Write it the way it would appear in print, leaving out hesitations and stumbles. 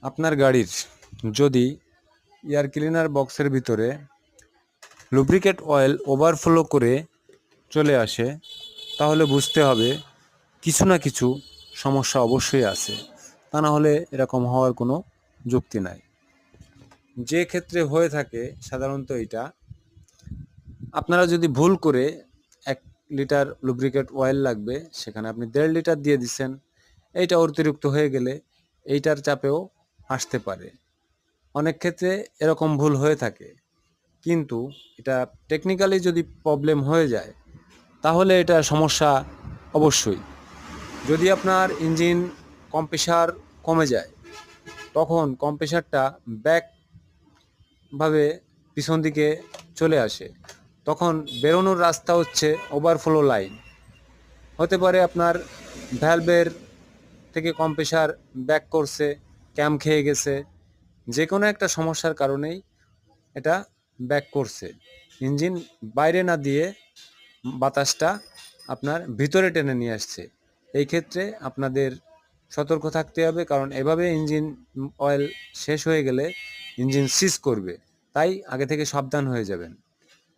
আপনার গাড়ির যদি এয়ার ক্লিনার বক্সের ভিতরে লুব্রিকেট অয়েল ওভারফ্লো করে চলে আসে, তাহলে বুঝতে হবে কিছু না কিছু সমস্যা অবশ্যই আছে। তা না হলে এরকম হওয়ার কোনো যুক্তি নাই। যে ক্ষেত্রে হয়ে থাকে সাধারণত এটা, আপনারা যদি ভুল করে 1 লিটার লুব্রিকেট অয়েল লাগবে, সেখানে আপনি 1.5 লিটার দিয়ে দিচ্ছেন, এইটা অতিরিক্ত হয়ে গেলে এইটার চাপেও আসতে পারে। অনেক ক্ষেত্রে এরকম ভুল হয়ে থাকে, কিন্তু এটা টেকনিক্যালি যদি প্রবলেম হয়ে যায় তাহলে এটা সমস্যা অবশ্যই। যদি আপনার ইঞ্জিন কম্প্রেসার কমে যায়, তখন কম্প্রেসারটা ব্যাকভাবে পিছন দিকে চলে আসে, তখন বেরোনোর রাস্তা হচ্ছে ওভারফ্লো লাইন। হতে পারে আপনার ভ্যালভের থেকে কম্প্রেসার ব্যাক করছে, ক্যাম খেয়ে গেছে, যে কোনো একটা সমস্যার কারণেই এটা ব্যাক করছে। ইঞ্জিন বাইরে না দিয়ে বাতাসটা আপনার ভিতরে টেনে নিয়ে আসছে। এই ক্ষেত্রে আপনাদের সতর্ক থাকতে হবে, কারণ এভাবে ইঞ্জিন অয়েল শেষ হয়ে গেলে ইঞ্জিন সিজ করবে। তাই আগে থেকে সাবধান হয়ে যাবেন।